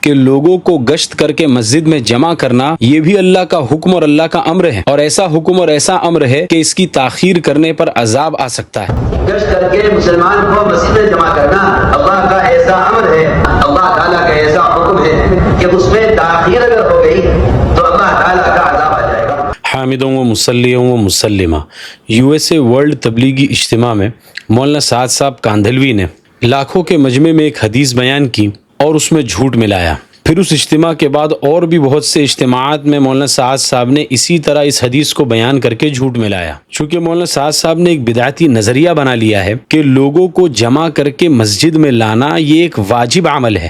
کہ لوگوں کو گشت کر کے مسجد میں جمع کرنا یہ بھی اللہ کا حکم اور اللہ کا امر ہے، اور ایسا حکم اور ایسا امر ہے کہ اس کی تاخیر کرنے پر عذاب آ سکتا ہے۔ گشت کر کے مسلمان کو مسجد میں جمع کرنا اللہ کا ایسا امر ہے، اللہ تعالیٰ کا ایسا حکم ہے کہ اس میں تاخیر اگر ہو گئی تو اللہ تعالیٰ کا عذاب آ جائے گا۔ حامدوں و مسلیوں و مسلمہ USA ورلڈ تبلیغی اجتماع میں مولانا سعد صاحب کاندھلوی نے لاکھوں کے مجمع میں ایک حدیث بیان کی اور اس میں جھوٹ ملایا۔ پھر اس اجتماع کے بعد اور بھی بہت سے اجتماعات میں مولانا سعد صاحب نے اسی طرح اس حدیث کو بیان کر کے جھوٹ ملایا۔ چونکہ مولانا سعد صاحب نے ایک بدعتی نظریہ بنا لیا ہے کہ لوگوں کو جمع کر کے مسجد میں لانا یہ ایک واجب عمل ہے،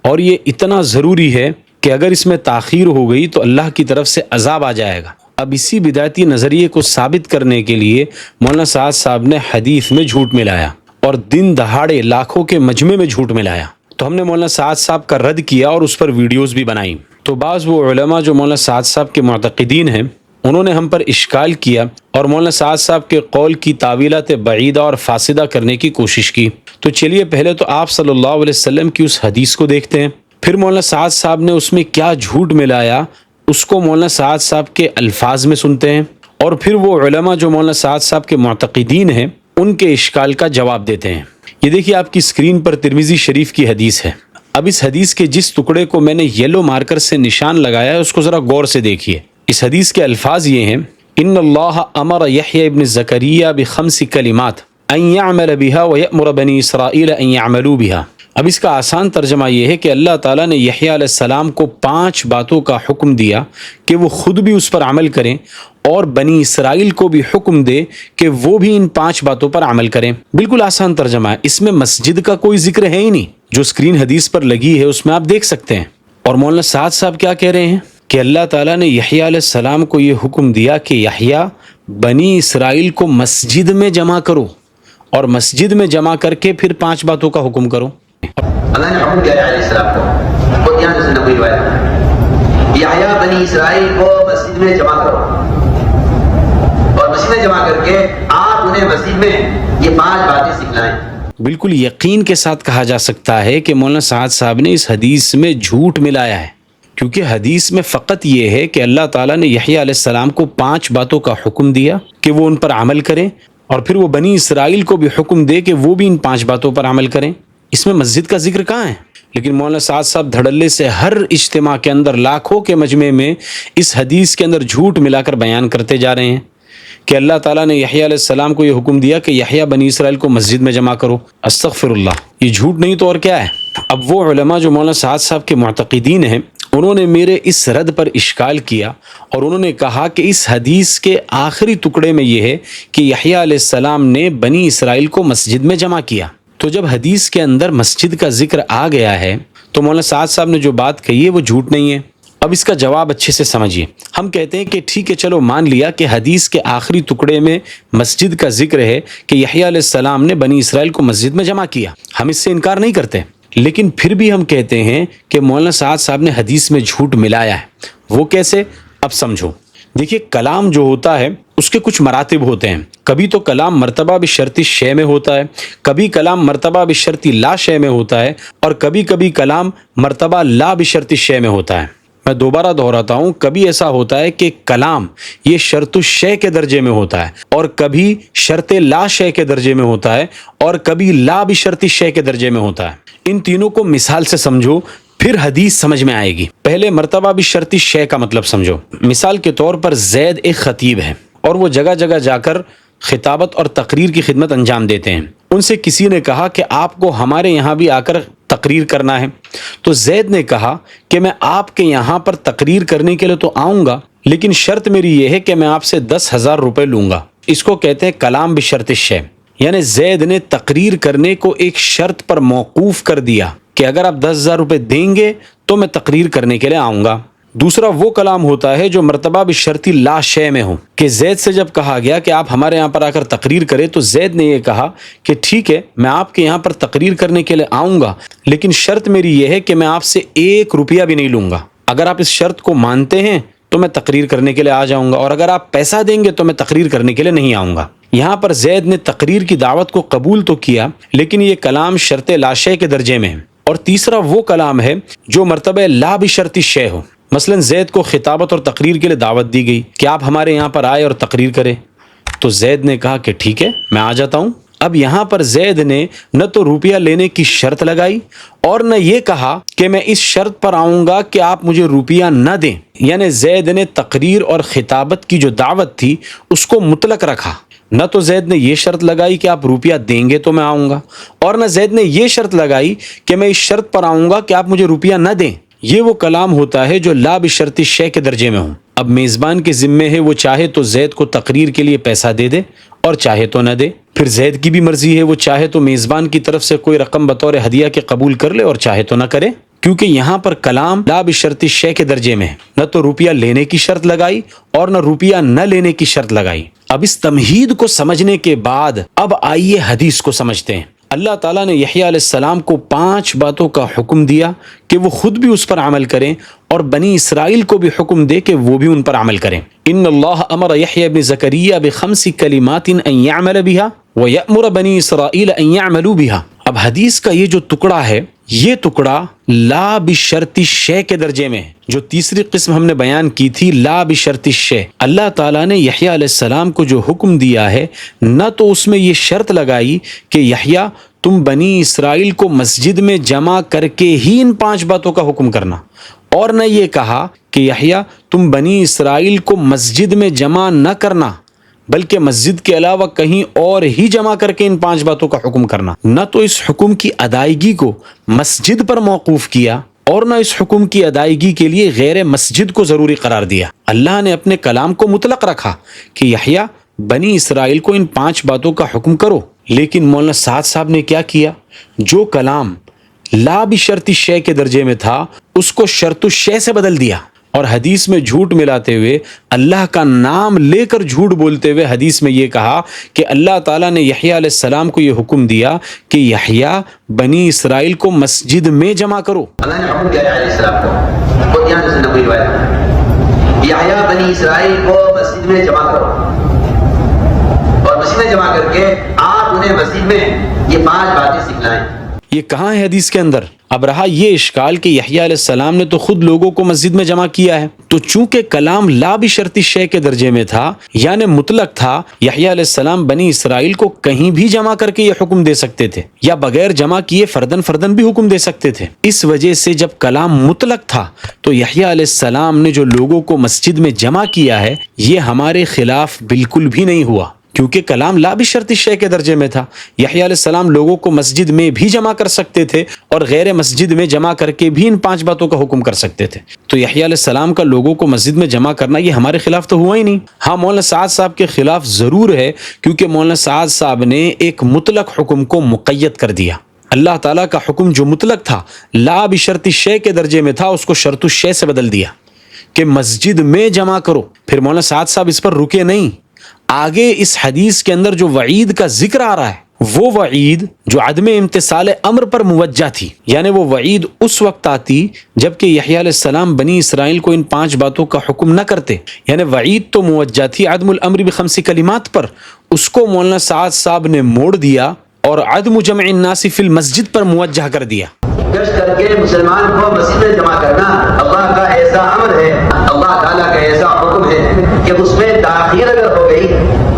اور یہ اتنا ضروری ہے کہ اگر اس میں تاخیر ہو گئی تو اللہ کی طرف سے عذاب آ جائے گا۔ اب اسی بدعتی نظریے کو ثابت کرنے کے لیے مولانا سعد صاحب نے حدیث میں جھوٹ ملایا اور دن دہاڑے لاکھوں کے مجمع میں جھوٹ ملایا۔ تو ہم نے مولانا سعد صاحب کا رد کیا اور اس پر ویڈیوز بھی بنائیں۔ تو بعض وہ علماء جو مولانا سعد صاحب کے معتقدین ہیں انہوں نے ہم پر اشکال کیا اور مولانا سعد صاحب کے قول کی تعویلات بعیدہ اور فاسدہ کرنے کی کوشش کی۔ تو چلیے پہلے تو آپ صلی اللہ علیہ وسلم کی اس حدیث کو دیکھتے ہیں، پھر مولانا سعد صاحب نے اس میں کیا جھوٹ ملایا اس کو مولانا سعد صاحب کے الفاظ میں سنتے ہیں، اور پھر وہ علماء جو مولانا سعد صاحب کے معتقدین ہیں ان کے اشکال کا جواب دیتے ہیں۔ یہ دیکھیے آپ کی اسکرین پر ترمذی شریف کی حدیث ہے۔ اب اس حدیث کے جس ٹکڑے کو میں نے یلو مارکر سے نشان لگایا ہے اس کو ذرا غور سے دیکھیے۔ اس حدیث کے الفاظ یہ ہیں، ان اللہ امر یحییٰ ابن زکریہ بخمس کلمات ان یعمل بها ویأمر بنی اسرائیل ان یعملوا بها۔ اب اس کا آسان ترجمہ یہ ہے کہ اللہ تعالیٰ نے یحییٰ علیہ السلام کو 5 باتوں کا حکم دیا کہ وہ خود بھی اس پر عمل کریں، اور بنی اسرائیل کو بھی حکم دے کہ وہ بھی ان 5 باتوں پر عمل کریں۔ بالکل آسان ترجمہ ہے، اس میں مسجد کا کوئی ذکر ہے ہی نہیں۔ جو اسکرین حدیث پر لگی ہے اس میں آپ دیکھ سکتے ہیں۔ اور مولانا سعد صاحب کیا کہہ رہے ہیں کہ اللہ تعالیٰ نے یحییٰ علیہ السلام کو یہ حکم دیا کہ یحییٰ بنی اسرائیل کو مسجد میں جمع کرو، اور مسجد میں جمع کر کے پھر 5 باتوں کا حکم کرو۔ اللہ نے حکم دیا علیہ السلام کو، خود یہاں سے نبی روایت، یحییٰ بنی اسرائیل کو مسجد میں جمع کرو، اور مسجد میں جمع کر کے آپ انہیں مسجد میں یہ 5 باتیں سکھلائیں۔ بالکل یقین کے ساتھ کہا جا سکتا ہے کہ مولانا سعد صاحب نے اس حدیث میں جھوٹ ملایا ہے، کیونکہ حدیث میں فقط یہ ہے کہ اللہ تعالیٰ نے یحییٰ علیہ السلام کو 5 باتوں کا حکم دیا کہ وہ ان پر عمل کریں، اور پھر وہ بنی اسرائیل کو بھی حکم دے کہ وہ بھی ان 5 باتوں پر عمل کریں۔ اس میں مسجد کا ذکر کہاں ہے؟ لیکن مولانا سعد صاحب دھڑلے سے ہر اجتماع کے اندر لاکھوں کے مجمع میں اس حدیث کے اندر جھوٹ ملا کر بیان کرتے جا رہے ہیں کہ اللہ تعالیٰ نے یحییٰ علیہ السلام کو یہ حکم دیا کہ یحییٰ بنی اسرائیل کو مسجد میں جمع کرو۔ استغفر اللہ، یہ جھوٹ نہیں تو اور کیا ہے؟ اب وہ علماء جو مولانا سعد صاحب کے معتقدین ہیں انہوں نے میرے اس رد پر اشکال کیا، اور انہوں نے کہا کہ اس حدیث کے آخری ٹکڑے میں یہ ہے کہ یحییٰ علیہ السلام نے بنی اسرائیل کو مسجد میں جمع کیا۔ تو جب حدیث کے اندر مسجد کا ذکر آ گیا ہے تو مولانا سعد صاحب نے جو بات کہی ہے وہ جھوٹ نہیں ہے۔ اب اس کا جواب اچھے سے سمجھیے۔ ہم کہتے ہیں کہ ٹھیک ہے، چلو مان لیا کہ حدیث کے آخری ٹکڑے میں مسجد کا ذکر ہے کہ یحییٰ علیہ السلام نے بنی اسرائیل کو مسجد میں جمع کیا، ہم اس سے انکار نہیں کرتے، لیکن پھر بھی ہم کہتے ہیں کہ مولانا سعد صاحب نے حدیث میں جھوٹ ملایا ہے۔ وہ کیسے؟ اب سمجھو۔ دیکھیے کلام جو ہوتا ہے اس کے کچھ مراتب ہوتے ہیں۔ کبھی تو کلام مرتبہ بشرط شے میں ہوتا ہے، کبھی کلام مرتبہ بشرط لا شے میں ہوتا ہے، اور کبھی کبھی کلام مرتبہ لا بشرط شے میں ہوتا ہے۔ میں دوبارہ دہراتا ہوں، کبھی ایسا ہوتا ہے کہ کلام یہ شرط الشے کے درجے میں ہوتا ہے، اور کبھی شرط لا شے کے درجے میں ہوتا ہے، اور کبھی لا بشرط شے کے درجے میں ہوتا ہے۔ ان تینوں کو مثال سے سمجھو، پھر حدیث سمجھ میں آئے گی۔ پہلے مرتبہ بشرط شے کا مطلب سمجھو۔ مثال کے طور پر زید ایک خطیب ہے، اور وہ جگہ جگہ جا کر خطابت اور تقریر کی خدمت انجام دیتے ہیں۔ ان سے کسی نے کہا کہ آپ کو ہمارے یہاں بھی آ کر تقریر کرنا ہے، تو زید نے کہا کہ میں آپ کے یہاں پر تقریر کرنے کے لیے تو آؤں گا، لیکن شرط میری یہ ہے کہ میں آپ سے 10,000 روپے لوں گا۔ اس کو کہتے ہیں کلام بشرط شے، یعنی زید نے تقریر کرنے کو ایک شرط پر موقوف کر دیا کہ اگر آپ 10,000 روپے دیں گے تو میں تقریر کرنے کے لیے آؤں گا۔ دوسرا وہ کلام ہوتا ہے جو مرتبہ بشرطی لا شے میں ہو، کہ زید سے جب کہا گیا کہ آپ ہمارے یہاں پر آ کر تقریر کریں تو زید نے یہ کہا کہ ٹھیک ہے میں آپ کے یہاں پر تقریر کرنے کے لیے آؤں گا، لیکن شرط میری یہ ہے کہ میں آپ سے 1 روپیہ بھی نہیں لوں گا۔ اگر آپ اس شرط کو مانتے ہیں تو میں تقریر کرنے کے لیے آ جاؤں گا، اور اگر آپ پیسہ دیں گے تو میں تقریر کرنے کے لیے نہیں آؤں گا۔ یہاں پر زید نے تقریر کی دعوت کو قبول تو کیا، لیکن یہ کلام شرط لا شے کے درجے میں ہے، اور تیسرا وہ کلام ہے جو مرتبہ لا بشرط الشیء ہو. مثلا زید کو خطابت اور تقریر کے لیے دعوت دی گئی کہ آپ ہمارے یہاں پر آئے اور تقریر کریں، تو زید نے کہا کہ ٹھیک ہے میں آ جاتا ہوں. اب یہاں پر زید نے نہ تو روپیہ لینے کی شرط لگائی اور نہ یہ کہا کہ میں اس شرط پر آؤں گا کہ آپ مجھے روپیہ نہ دیں. یعنی زید نے تقریر اور خطابت کی جو دعوت تھی اس کو مطلق رکھا. نہ تو زید نے یہ شرط لگائی کہ آپ روپیہ دیں گے تو میں آؤں گا، اور نہ زید نے یہ شرط لگائی کہ میں اس شرط پر آؤں گا کہ آپ مجھے روپیہ نہ دیں. یہ وہ کلام ہوتا ہے جو لا بشرط الشیء کے درجے میں ہوں. اب میزبان کے ذمے ہے وہ چاہے تو زید کو تقریر کے لیے پیسہ دے دے اور چاہے تو نہ دے. پھر زید کی بھی مرضی ہے، وہ چاہے تو میزبان کی طرف سے کوئی رقم بطور ہدیہ کے قبول کر لے اور چاہے تو نہ کرے، کیونکہ یہاں پر کلام لا بشرط الشیء کے درجے میں ہے. نہ تو روپیہ لینے کی شرط لگائی اور نہ روپیہ نہ لینے کی شرط لگائی. اب اس تمہید کو سمجھنے کے بعد اب آئیے حدیث کو سمجھتے ہیں. اللہ تعالیٰ نے یحییٰ علیہ السلام کو 5 باتوں کا حکم دیا کہ وہ خود بھی اس پر عمل کریں اور بنی اسرائیل کو بھی حکم دے کہ وہ بھی ان پر عمل کریں. ان اللہ امر یحییٰ بن زکریا ب5 کلمات ان یعمل بها ویأمر بنی اسرائیل ان یعملوا بها. اب حدیث کا یہ جو ٹکڑا ہے یہ ٹکڑا لا بشرط الشیء کے درجے میں ہے. جو تیسری قسم ہم نے بیان کی تھی لا بشرط الشیء، اللہ تعالیٰ نے یحییٰ علیہ السلام کو جو حکم دیا ہے نہ تو اس میں یہ شرط لگائی کہ یحییٰ تم بنی اسرائیل کو مسجد میں جمع کر کے ہی ان 5 باتوں کا حکم کرنا، اور نہ یہ کہا کہ یحییٰ تم بنی اسرائیل کو مسجد میں جمع نہ کرنا بلکہ مسجد کے علاوہ کہیں اور ہی جمع کر کے ان 5 باتوں کا حکم کرنا. نہ تو اس حکم کی ادائیگی کو مسجد پر موقوف کیا اور نہ اس حکم کی ادائیگی کے لیے غیر مسجد کو ضروری قرار دیا. اللہ نے اپنے کلام کو مطلق رکھا کہ یحییٰ بنی اسرائیل کو ان 5 باتوں کا حکم کرو. لیکن مولانا سعد صاحب نے کیا کیا؟ جو کلام لا بشرط الشیء کے درجے میں تھا اس کو شرط الشیء سے بدل دیا، اور حدیث میں جھوٹ ملاتے ہوئے، اللہ کا نام لے کر جھوٹ بولتے ہوئے حدیث میں یہ کہا کہ اللہ تعالیٰ نے یحییٰ علیہ السلام کو یہ حکم دیا کہ یحییٰ بنی اسرائیل کو مسجد میں جمع کرو. اللہ نے حکم دیا علیہ السلام کو، خود یہاں سے نبوی روایت ہے، یحییٰ بنی اسرائیل کو مسجد میں جمع کرو، اور مسجد میں جمع کر کے آپ انہیں مسجد میں یہ 5 باتیں سکھلائیں. یہ کہاں ہے حدیث کے اندر؟ اب رہا یہ اشکال کہ یحییٰ علیہ السلام نے تو خود لوگوں کو مسجد میں جمع کیا ہے، تو چونکہ کلام لا بشرط الشیء کے درجے میں تھا یعنی مطلق تھا، یحییٰ علیہ السلام بنی اسرائیل کو کہیں بھی جمع کر کے یہ حکم دے سکتے تھے یا بغیر جمع کیے فردن فردن بھی حکم دے سکتے تھے. اس وجہ سے جب کلام مطلق تھا تو یحییٰ علیہ السلام نے جو لوگوں کو مسجد میں جمع کیا ہے یہ ہمارے خلاف بالکل بھی نہیں ہوا، کیونکہ کلام لا بشرط الشیء کے درجے میں تھا. یحییٰ علیہ السلام لوگوں کو مسجد میں بھی جمع کر سکتے تھے اور غیر مسجد میں جمع کر کے بھی ان 5 باتوں کا حکم کر سکتے تھے. تو یحییٰ علیہ السلام کا لوگوں کو مسجد میں جمع کرنا یہ ہمارے خلاف تو ہوا ہی نہیں. ہاں مولانا سعد صاحب کے خلاف ضرور ہے، کیونکہ مولانا سعد صاحب نے ایک مطلق حکم کو مقید کر دیا. اللہ تعالیٰ کا حکم جو مطلق تھا لا بشرط الشیء کے درجے میں تھا اس کو شرط الشیء سے بدل دیا کہ مسجد میں جمع کرو. پھر مولانا سعد صاحب اس پر رکے نہیں، آگے اس حدیث کے اندر جو وعید کا ذکر آ رہا ہے وہ وعید جو عدم امتثال امر پر موجہ تھی، یعنی وہ وعید اس وقت آتی جبکہ یحییٰ علیہ السلام بنی اسرائیل کو ان 5 باتوں کا حکم نہ کرتے. یعنی وعید تو موجہ تھی عدم الامر ب5 کلمات پر، اس کو مولانا سعد صاحب نے موڑ دیا اور عدم جمع الناس فی المسجد پر موجہ کر دیا. گشت کر کے مسلمان کو مسجد میں جمع کرنا اللہ کا ایسا امر ہے، اللہ تعالیٰ کا ایسا حکم ہے کہ اس میں تاخیر اگر ہو گئی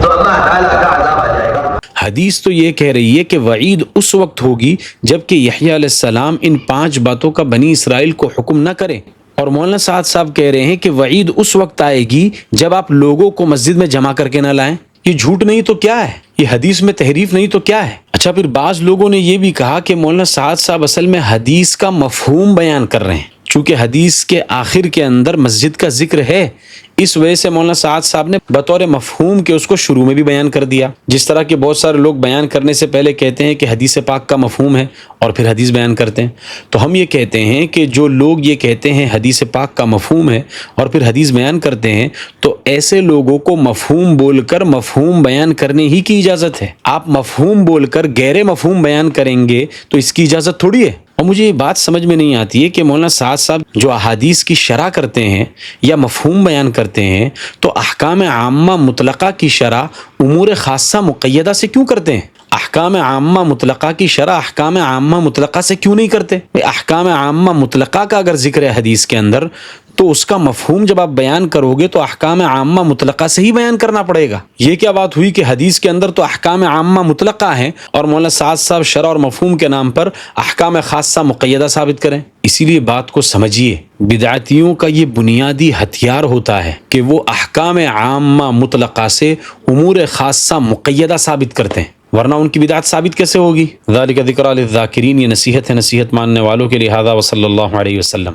تو اللہ تعالیٰ کا عذاب آ جائے گا. حدیث تو یہ کہہ رہی ہے کہ وعید اس وقت ہوگی جبکہ یحییٰ علیہ السلام ان 5 باتوں کا بنی اسرائیل کو حکم نہ کریں، اور مولانا سعد صاحب کہہ رہے ہیں کہ وعید اس وقت آئے گی جب آپ لوگوں کو مسجد میں جمع کر کے نہ لائیں. یہ جھوٹ نہیں تو کیا ہے؟ یہ حدیث میں تحریف نہیں تو کیا ہے؟ اچھا، پھر بعض لوگوں نے یہ بھی کہا کہ مولانا سعد صاحب اصل میں حدیث کا مفہوم بیان کر رہے ہیں، چونکہ حدیث کے آخر کے اندر مسجد کا ذکر ہے، اس وجہ سے مولانا سعد صاحب نے بطور مفہوم کے اس کو شروع میں بھی بیان کر دیا. جس طرح کہ بہت سارے لوگ بیان کرنے سے پہلے کہتے ہیں کہ حدیث پاک کا مفہوم ہے اور پھر حدیث بیان کرتے ہیں. تو ہم یہ کہتے ہیں کہ جو لوگ یہ کہتے ہیں حدیث پاک کا مفہوم ہے اور پھر حدیث بیان کرتے ہیں تو ایسے لوگوں کو مفہوم بول کر مفہوم بیان کرنے ہی کی اجازت ہے. آپ مفہوم بول کر غیر مفہوم بیان کریں گے تو اس کی اجازت تھوڑی ہے. اور مجھے یہ بات سمجھ میں نہیں آتی ہے کہ مولانا سعد صاحب جو احادیث کی شرح کرتے ہیں یا مفہوم بیان کرتے ہیں تو احکام عامہ مطلقہ کی شرح امور خاصہ مقیدہ سے کیوں کرتے ہیں؟ احکام عامہ مطلقہ کی شرح احکام عامہ مطلقہ سے کیوں نہیں کرتے؟ احکام عامہ مطلقہ کا اگر ذکر ہے حدیث کے اندر تو اس کا مفہوم جب آپ بیان کرو گے تو احکام عامہ مطلقہ سے ہی بیان کرنا پڑے گا۔ یہ کیا بات ہوئی کہ حدیث کے اندر تو احکام عامہ مطلقہ ہیں اور مولانا سعد صاحب شرع اور مفہوم کے نام پر احکام خاصہ مقیدہ ثابت کریں؟ اسی لیے بات کو سمجھیے، بدعتیوں کا یہ بنیادی ہتھیار ہوتا ہے کہ وہ احکام عامہ مطلقہ سے امور خاصہ مقیدہ ثابت کرتے ہیں، ورنہ ان کی بدعت ثابت کیسے ہوگی؟ ذالک ذکریٰ للذاکرین، یہ نصیحت ہے نصیحت ماننے والوں کے لیے۔ ھذا وصلی اللہ علیہ وسلم۔